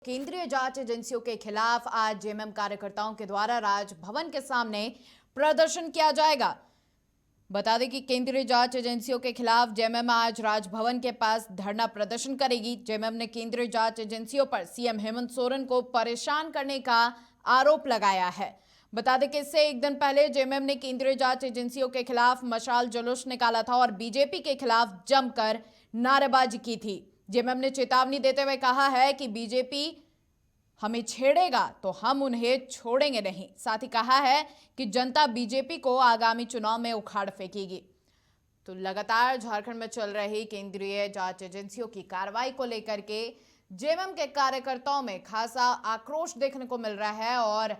केंद्रीय जांच एजेंसियों के खिलाफ आज जेएमएम कार्यकर्ताओं के द्वारा राजभवन के सामने प्रदर्शन किया जाएगा। बता दें कि केंद्रीय जांच एजेंसियों के खिलाफ जेएमएम आज राजभवन के पास धरना प्रदर्शन करेगी। जेएमएम ने केंद्रीय जांच एजेंसियों पर सीएम हेमंत सोरेन को परेशान करने का आरोप लगाया है। बता दें कि इससे एक दिन पहले जेएमएम ने केंद्रीय जांच एजेंसियों के खिलाफ मशाल जुलूस निकाला था और बीजेपी के खिलाफ जमकर नारेबाजी की थी। जेएमएम ने चेतावनी देते हुए कहा है कि बीजेपी हमें छेड़ेगा तो हम उन्हें छोड़ेंगे नहीं। साथ ही कहा है कि जनता बीजेपी को आगामी चुनाव में उखाड़ फेंकेगी। तो लगातार झारखंड में चल रही केंद्रीय जांच एजेंसियों की कार्रवाई को लेकर के जेएमएम के कार्यकर्ताओं में खासा आक्रोश देखने को मिल रहा है और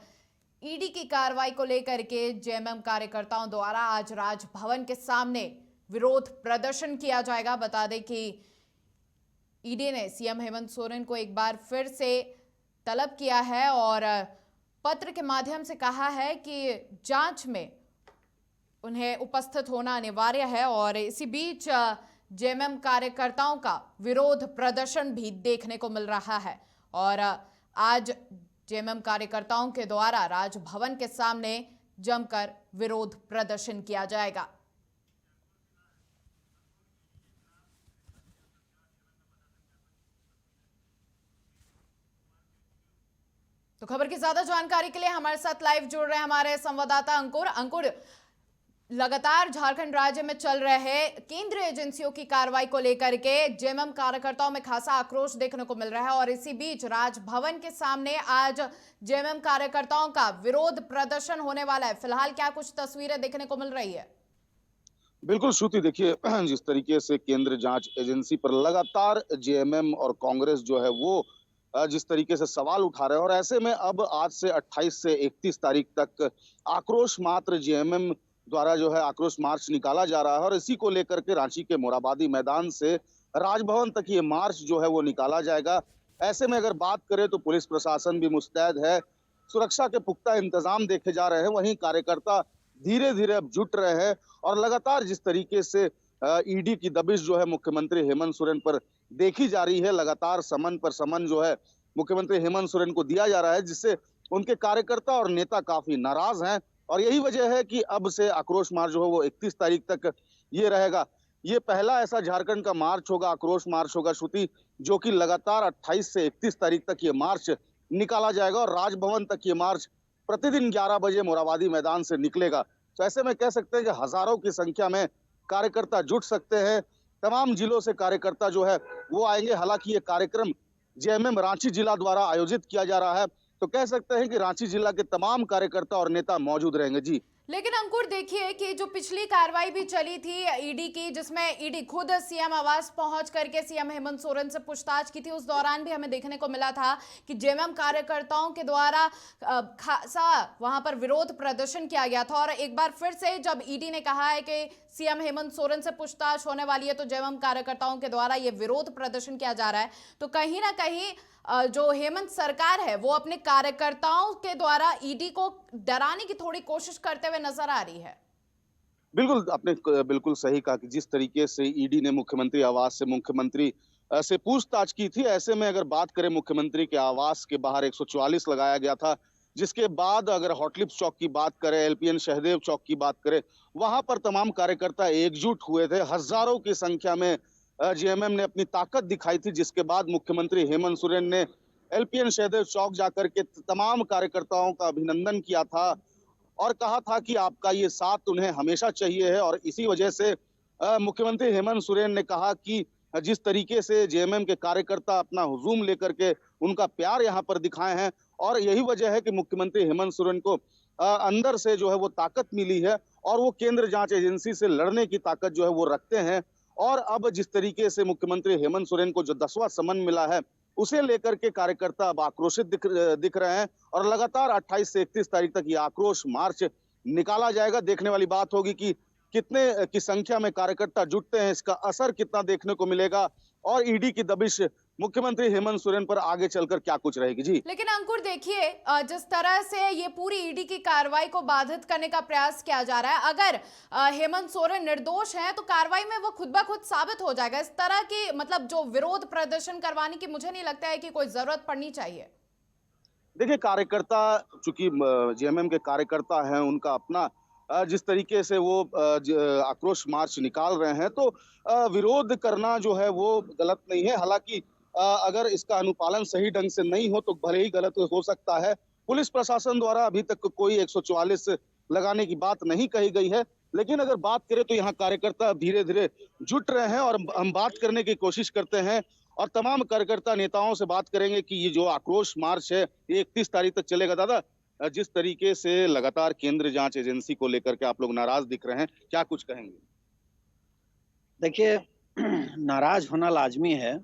ईडी की कार्रवाई को लेकर के जेएमएम कार्यकर्ताओं द्वारा आज राजभवन के सामने विरोध प्रदर्शन किया जाएगा। बता दें कि ईडी ने सीएम हेमंत सोरेन को एक बार फिर से तलब किया है और पत्र के माध्यम से कहा है कि जांच में उन्हें उपस्थित होना अनिवार्य है और इसी बीच जेएमएम कार्यकर्ताओं का विरोध प्रदर्शन भी देखने को मिल रहा है और आज जेएमएम कार्यकर्ताओं के द्वारा राजभवन के सामने जमकर विरोध प्रदर्शन किया जाएगा। तो खबर की ज्यादा जानकारी के लिए हमारे साथ लाइव जुड़ रहे हैं हमारे संवाददाता अंकुर। लगातार झारखंड राज्य में चल रहे केंद्रीय एजेंसियों की कार्रवाई को लेकर के जेएमएम कार्यकर्ताओं में खासा आक्रोश देखने को मिल रहा है और इसी बीच राजभवन के सामने आज जेएमएम कार्यकर्ताओं का विरोध प्रदर्शन होने वाला है। फिलहाल क्या कुछ तस्वीरें देखने को मिल रही है? बिल्कुल श्रुति, देखिए जिस तरीके से केंद्र जांच एजेंसी पर लगातार जेएमएम और कांग्रेस जो है वो जिस तरीके से सवाल उठा रहे हैं और ऐसे में अब आज से 28 से 31 तारीख तक आक्रोश मात्र जेएमएम द्वारा जो है आक्रोश मार्च निकाला जा रहा है और इसी को लेकर के रांची के मोरहाबादी मैदान से राजभवन तक ये मार्च जो है वो निकाला जाएगा। ऐसे में अगर बात करें तो पुलिस प्रशासन भी मुस्तैद है, सुरक्षा के पुख्ता इंतजाम देखे जा रहे हैं, वहीं कार्यकर्ता धीरे धीरे अब जुट रहे हैं और लगातार जिस तरीके से ईडी की दबिश जो है मुख्यमंत्री हेमंत सोरेन पर देखी जा रही है, लगातार समन पर समन जो है मुख्यमंत्री हेमंत सोरेन को दिया जा रहा है, जिससे उनके कार्यकर्ता और नेता काफी नाराज हैं और यही वजह है कि अब से आक्रोश मार्च जो है वो 31 तारीख तक ये रहेगा। ये पहला ऐसा झारखंड का मार्च होगा, आक्रोश मार्च होगा श्रुति, जो कि लगातार 28 से 31 तारीख तक ये मार्च निकाला जाएगा और राजभवन तक ये मार्च प्रतिदिन 11 बजे मोरहाबादी मैदान से निकलेगा। तो ऐसे में कह सकते हैं कि हजारों की संख्या में कार्यकर्ता जुट सकते हैं। तमाम जिलों से कार्यकर्ता जो है वो आएंगे। हालांकि ये कार्यक्रम जेएमएम रांची जिला द्वारा आयोजित किया जा रहा है, तो कह सकते हैं कि रांची जिला के तमाम कार्यकर्ता और नेता मौजूद रहेंगे। जी लेकिन अंकुर, देखिए कि जो पिछली कार्रवाई भी चली थी ईडी की, जिसमें ईडी खुद सीएम आवास पहुंच करके सीएम हेमंत सोरेन से पूछताछ की थी, उस दौरान भी हमें देखने को मिला था कि जेएमएम कार्यकर्ताओं के द्वारा खासा वहां पर विरोध प्रदर्शन किया गया था और एक बार फिर से जब ईडी ने कहा है कि सीएम हेमंत सोरेन से पूछताछ होने वाली है तो जेएमएम कार्यकर्ताओं के द्वारा ये विरोध प्रदर्शन किया जा रहा है। तो कहीं ना कहीं जो हेमंत सरकार है वो अपने कार्यकर्ताओं के द्वारा ईडी को डराने की थोड़ी कोशिश करते हुए नजर आ रही है। बिल्कुल, आपने बिल्कुल सही कहा कि जिस तरीके से ईडी ने मुख्यमंत्री आवास से मुख्यमंत्री से पूछताछ की थी, ऐसे में अगर बात करें मुख्यमंत्री के आवास के बाहर 144 लगाया गया था, जिसके बाद अगर हॉटलिप्स चौक की बात करें, एलपीएन शहदेव चौक की बात करें, वहां पर तमाम कार्यकर्ता एकजुट हुए थे। हजारों की संख्या में जेएमएम ने अपनी ताकत दिखाई थी, जिसके बाद मुख्यमंत्री हेमंत सोरेन ने एलपीएन शहदेव चौक जाकर के तमाम कार्यकर्ताओं का अभिनंदन किया था और कहा था कि आपका ये साथ उन्हें हमेशा चाहिए है। और इसी वजह से मुख्यमंत्री हेमंत सोरेन ने कहा कि जिस तरीके से जेएमएम के कार्यकर्ता अपना हुजूम लेकर के उनका प्यार यहाँ पर दिखाए हैं और यही वजह है कि मुख्यमंत्री हेमंत सोरेन को अंदर से जो है वो ताकत मिली है और वो केंद्र जांच एजेंसी से लड़ने की ताकत जो है वो रखते हैं। और अब जिस तरीके से मुख्यमंत्री हेमंत सोरेन को जो 10वां समन मिला है, उसे लेकर के कार्यकर्ता अब आक्रोशित दिख रहे हैं और लगातार 28 से 31 तारीख तक ये आक्रोश मार्च निकाला जाएगा। देखने वाली बात होगी कि कितने की संख्या में कार्यकर्ता जुटते हैं, इसका असर कितना देखने को मिलेगा और ईडी की दबिश मुख्यमंत्री हेमंत सोरेन पर आगे चलकर क्या कुछ रहेगी। जी लेकिन अंकुर देखिए, जिस तरह से ये पूरी ईडी की कार्रवाई को बाधित करने का प्रयास किया जा रहा है, अगर हेमंत सोरेन निर्दोष हैं तो कार्रवाई में वो खुद ब खुद साबित हो जाएगा। इस तरह की मतलब जो विरोध प्रदर्शन करवाने की मुझे नहीं लगता है कि कोई जरूरत पड़नी चाहिए। देखिए, कार्यकर्ता चूंकि जेएमएम के कार्यकर्ता हैं, उनका अपना जिस तरीके से वो आक्रोश मार्च निकाल रहे हैं, तो विरोध करना जो है वो गलत नहीं है। हालांकि अगर इसका अनुपालन सही ढंग से नहीं हो तो भले ही गलत हो सकता है। पुलिस प्रशासन द्वारा अभी तक कोई 144 लगाने की बात नहीं कही गई है, लेकिन अगर बात करें तो यहाँ कार्यकर्ता धीरे धीरे जुट रहे हैं और हम बात करने की कोशिश करते हैं और तमाम कार्यकर्ता नेताओं से बात करेंगे कि ये जो आक्रोश मार्च है ये 31 तारीख तक चलेगा। दादा, जिस तरीके से लगातार केंद्रीय जांच एजेंसी को लेकर के आप लोग नाराज दिख रहे हैं, क्या कुछ कहेंगे? देखिए, नाराज होना लाजमी है।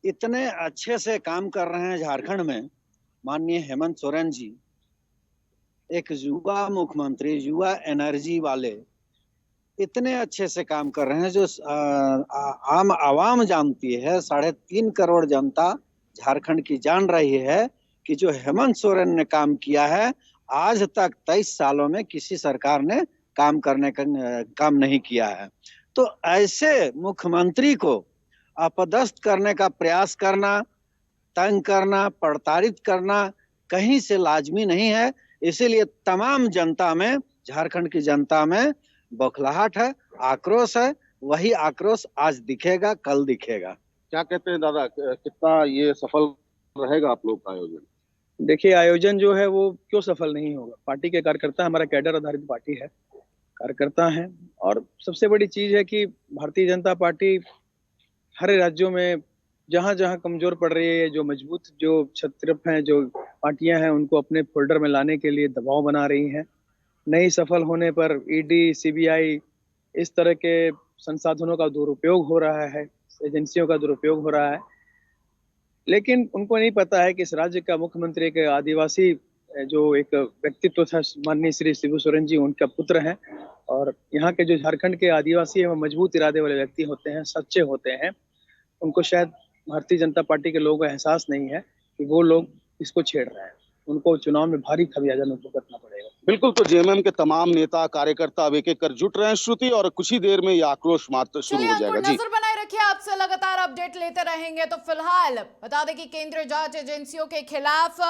इतने अच्छे से काम कर रहे हैं झारखंड में माननीय हेमंत सोरेन जी, एक युवा मुख्यमंत्री, युवा एनर्जी वाले, इतने अच्छे से काम कर रहे हैं जो आम आवाम जानती है। 3.5 करोड़ जनता झारखंड की जान रही है कि जो हेमंत सोरेन ने काम किया है, आज तक 23 सालों में किसी सरकार ने काम नहीं किया है। तो ऐसे मुख्यमंत्री को अपदस्थ करने का प्रयास करना, तंग करना, प्रताड़ित करना कहीं से लाजमी नहीं है। इसीलिए तमाम जनता में, झारखंड की जनता में बौखलाहट है, आक्रोश है। वही आक्रोश आज दिखेगा, कल दिखेगा। क्या कहते हैं दादा, कितना ये सफल रहेगा आप लोग का आयोजन? देखिए, आयोजन जो है वो क्यों सफल नहीं होगा। पार्टी के कार्यकर्ता, हमारा कैडर आधारित पार्टी है, कार्यकर्ता हैं। और सबसे बड़ी चीज है कि भारतीय जनता पार्टी हर राज्यों में जहां जहां कमजोर पड़ रही है, जो मजबूत जो छत्रप हैं, जो पार्टियां हैं, उनको अपने फोल्डर में लाने के लिए दबाव बना रही हैं। नहीं सफल होने पर ईडी, सीबीआई, इस तरह के संसाधनों का दुरुपयोग हो रहा है, एजेंसियों का दुरुपयोग हो रहा है। लेकिन उनको नहीं पता है कि इस राज्य का मुख्यमंत्री एक आदिवासी जो एक व्यक्तित्व था, माननीय श्री शिबू सोरेन जी, उनका पुत्र हैं। और यहाँ के जो झारखंड के आदिवासी हैं वो मजबूत इरादे वाले व्यक्ति होते हैं, सच्चे होते हैं। उनको शायद भारतीय जनता पार्टी के लोगों को एहसास नहीं है कि वो लोग इसको छेड़ रहे हैं। उनको चुनाव में भारी खमियाजा भुगतना पड़ेगा। बिल्कुल, तो जेएमएम के तमाम नेता कार्यकर्ता अब एक-एक कर जुट रहे हैं श्रुति, और कुछ ही देर में ये आक्रोश मात्र शुरू हो जाएगा। जी नजर बनाए रखिए, आपसे लगातार अपडेट लेते रहेंगे। तो फिलहाल बता दें कि केंद्रीय जांच एजेंसियों के खिलाफ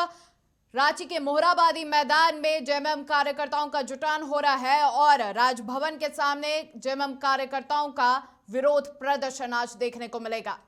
रांची के मोहराबादी मैदान में जेएमएम कार्यकर्ताओं का जुटान हो रहा है और राजभवन के सामने जेएमएम कार्यकर्ताओं का विरोध प्रदर्शन आज देखने को मिलेगा।